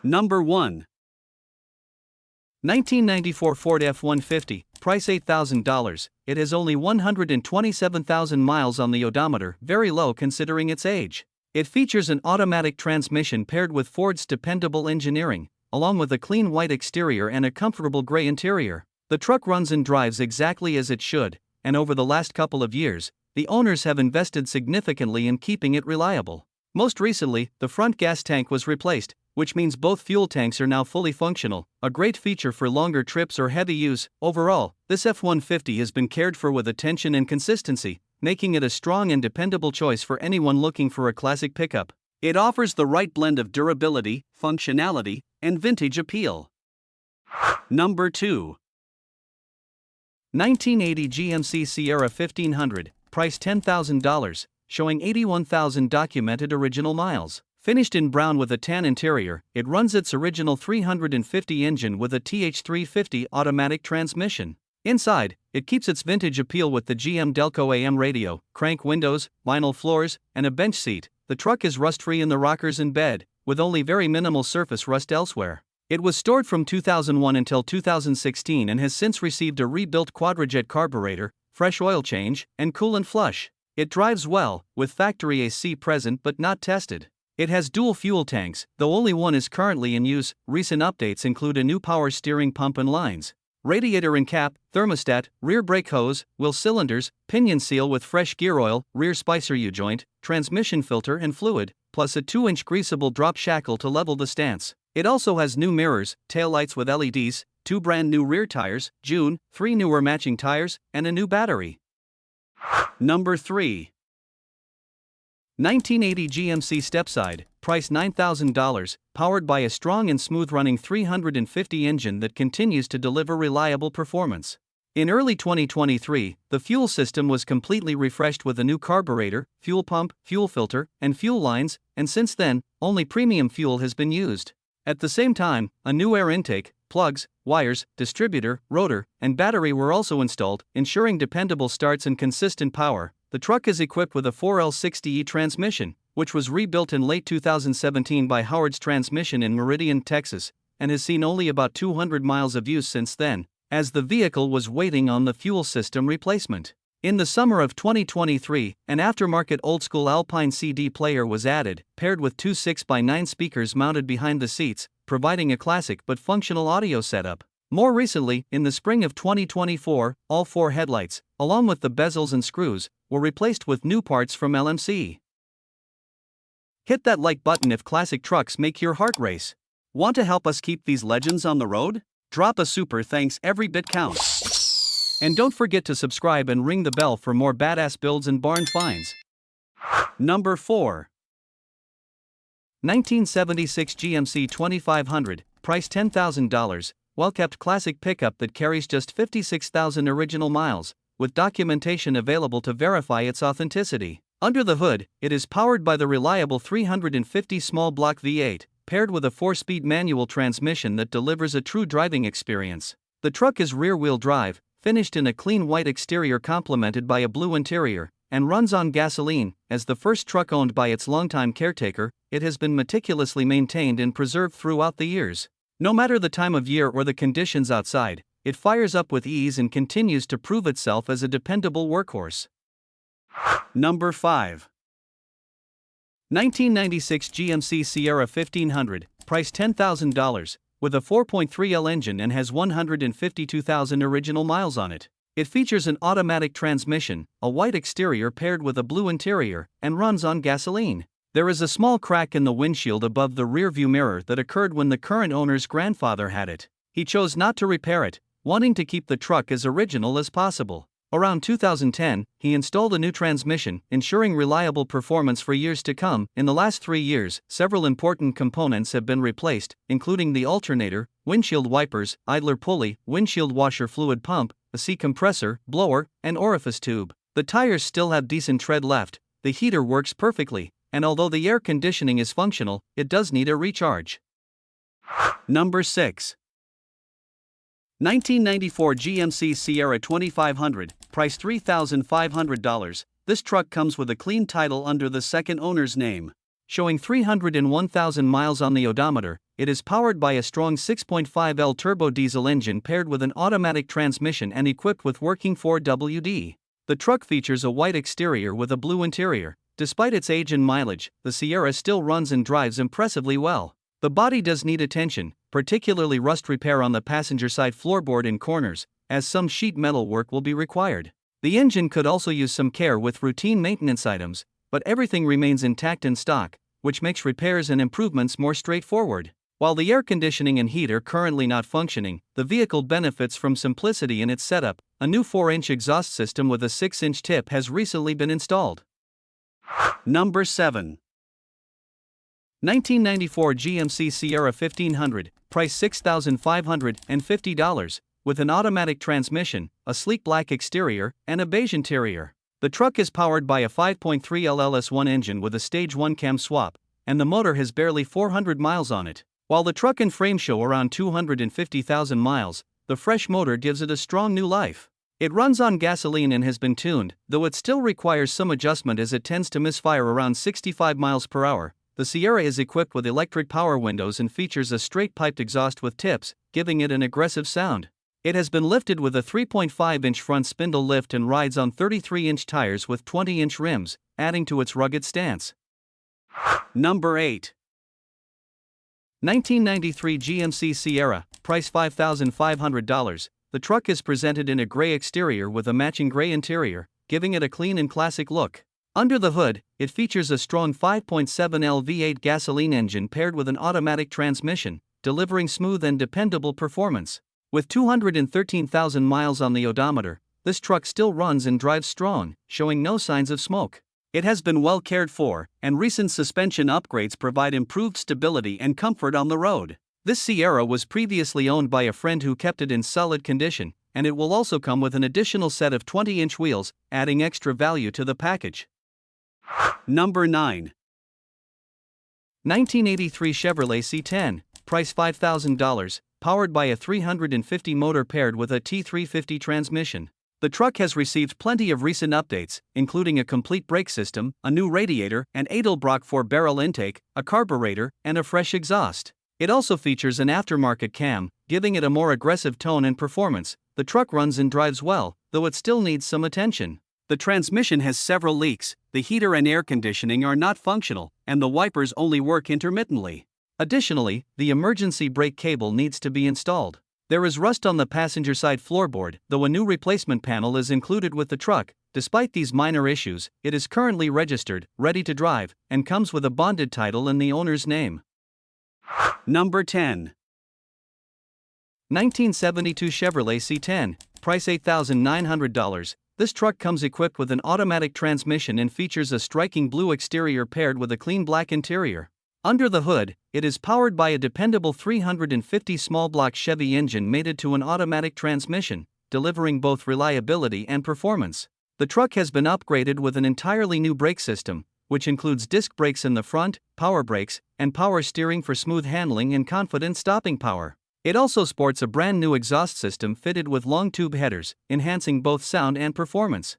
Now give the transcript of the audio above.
Number 1. 1994 Ford F150, price $8,000. It has only 127,000 miles on the odometer, very low considering its age. It features an automatic transmission paired with Ford's dependable engineering, along with a clean white exterior and a comfortable gray interior. The truck runs and drives exactly as it should, and over the last couple of years, the owners have invested significantly in keeping it reliable. Most recently, the front gas tank was replaced, which means both fuel tanks are now fully functional, a great feature for longer trips or heavy use. Overall, this F-150 has been cared for with attention and consistency, making it a strong and dependable choice for anyone looking for a classic pickup. It offers the right blend of durability, functionality, and vintage appeal. Number 2. 1980 GMC Sierra 1500, price $10,000, showing 81,000 documented original miles. Finished in brown with a tan interior, it runs its original 350 engine with a TH350 automatic transmission. Inside, it keeps its vintage appeal with the GM Delco AM radio, crank windows, vinyl floors, and a bench seat. The truck is rust-free in the rockers and bed, with only very minimal surface rust elsewhere. It was stored from 2001 until 2016 and has since received a rebuilt quadrajet carburetor, fresh oil change, and coolant flush. It drives well, with factory AC present but not tested. It has dual fuel tanks, though only one is currently in use. Recent updates include a new power steering pump and lines, radiator and cap, thermostat, rear brake hose, wheel cylinders, pinion seal with fresh gear oil, rear spacer U-joint, transmission filter and fluid, plus a 2-inch greasable drop shackle to level the stance. It also has new mirrors, taillights with LEDs, 2 brand new rear tires, June, 3 newer matching tires, and a new battery. Number 3. 1980 GMC Stepside, price $9,000, powered by a strong and smooth-running 350 engine that continues to deliver reliable performance. In early 2023, the fuel system was completely refreshed with a new carburetor, fuel pump, fuel filter, and fuel lines, and since then, only premium fuel has been used. At the same time, a new air intake, plugs, wires, distributor, rotor, and battery were also installed, ensuring dependable starts and consistent power. The truck is equipped with a 4L60E transmission, which was rebuilt in late 2017 by Howard's Transmission in Meridian, Texas, and has seen only about 200 miles of use since then, as the vehicle was waiting on the fuel system replacement. In the summer of 2023, an aftermarket old-school Alpine CD player was added, paired with 2 6x9 speakers mounted behind the seats, providing a classic but functional audio setup. More recently, in the spring of 2024, all 4 headlights, along with the bezels and screws, were replaced with new parts from LMC. Hit that like button if classic trucks make your heart race. Want to help us keep these legends on the road? Drop a super thanks, every bit counts. And don't forget to subscribe and ring the bell for more badass builds and barn finds. Number 4. 1976 GMC 2500, price $10,000, well-kept classic pickup that carries just 56,000 original miles, with documentation available to verify its authenticity. Under the hood, it is powered by the reliable 350 small block V8, paired with a 4-speed manual transmission that delivers a true driving experience. The truck is rear-wheel drive, finished in a clean white exterior complemented by a blue interior, and runs on gasoline. As the first truck owned by its longtime caretaker, it has been meticulously maintained and preserved throughout the years. No matter the time of year or the conditions outside, it fires up with ease and continues to prove itself as a dependable workhorse. Number 5. 1996 GMC Sierra 1500, price $10,000, with a 4.3L engine and has 152,000 original miles on it. It features an automatic transmission, a white exterior paired with a blue interior, and runs on gasoline. There is a small crack in the windshield above the rearview mirror that occurred when the current owner's grandfather had it. He chose not to repair it, wanting to keep the truck as original as possible. Around 2010, he installed a new transmission, ensuring reliable performance for years to come. In the last 3 years, several important components have been replaced, including the alternator, windshield wipers, idler pulley, windshield washer fluid pump, a seat compressor, blower, and orifice tube. The tires still have decent tread left, the heater works perfectly, and although the air conditioning is functional, it does need a recharge. Number 6. 1994 GMC Sierra 2500, price $3,500. This truck comes with a clean title under the second owner's name. Showing 301,000 miles on the odometer, it is powered by a strong 6.5L turbo diesel engine paired with an automatic transmission and equipped with working 4WD. The truck features a white exterior with a blue interior. Despite its age and mileage, the Sierra still runs and drives impressively well. The body does need attention, particularly rust repair on the passenger side floorboard and corners, as some sheet metal work will be required. The engine could also use some care with routine maintenance items, but everything remains intact in stock, which makes repairs and improvements more straightforward. While the air conditioning and heat are currently not functioning, the vehicle benefits from simplicity in its setup. A new 4-inch exhaust system with a 6-inch tip has recently been installed. Number 7. 1994 GMC Sierra 1500, price $6,550, with an automatic transmission, a sleek black exterior, and a beige interior. The truck is powered by a 5.3 LLS1 engine with a stage 1 cam swap, and the motor has barely 400 miles on it. While the truck and frame show around 250,000 miles, the fresh motor gives it a strong new life. It runs on gasoline and has been tuned, though it still requires some adjustment as it tends to misfire around 65 miles per hour. The Sierra is equipped with electric power windows and features a straight-piped exhaust with tips, giving it an aggressive sound. It has been lifted with a 3.5-inch front spindle lift and rides on 33-inch tires with 20-inch rims, adding to its rugged stance. Number 8. 1993 GMC Sierra, price $5,500. The truck is presented in a gray exterior with a matching gray interior, giving it a clean and classic look. Under the hood, it features a strong 5.7L V8 gasoline engine paired with an automatic transmission, delivering smooth and dependable performance. With 213,000 miles on the odometer, this truck still runs and drives strong, showing no signs of smoke. It has been well cared for, and recent suspension upgrades provide improved stability and comfort on the road. This Sierra was previously owned by a friend who kept it in solid condition, and it will also come with an additional set of 20-inch wheels, adding extra value to the package. Number 9. 1983 Chevrolet C10, price $5,000, powered by a 350 motor paired with a T350 transmission. The truck has received plenty of recent updates, including a complete brake system, a new radiator, an Edelbrock 4-barrel intake, a carburetor, and a fresh exhaust. It also features an aftermarket cam, giving it a more aggressive tone and performance. The truck runs and drives well, though it still needs some attention. The transmission has several leaks, the heater and air conditioning are not functional, and the wipers only work intermittently. Additionally, the emergency brake cable needs to be installed. There is rust on the passenger side floorboard, though a new replacement panel is included with the truck. Despite these minor issues, it is currently registered, ready to drive, and comes with a bonded title in the owner's name. Number 10. 1972 Chevrolet C10, price $8,900. This truck comes equipped with an automatic transmission and features a striking blue exterior paired with a clean black interior. Under the hood, it is powered by a dependable 350 small block Chevy engine mated to an automatic transmission, delivering both reliability and performance. The truck has been upgraded with an entirely new brake system, which includes disc brakes in the front, power brakes, and power steering for smooth handling and confident stopping power. It also sports a brand new exhaust system fitted with long tube headers, enhancing both sound and performance.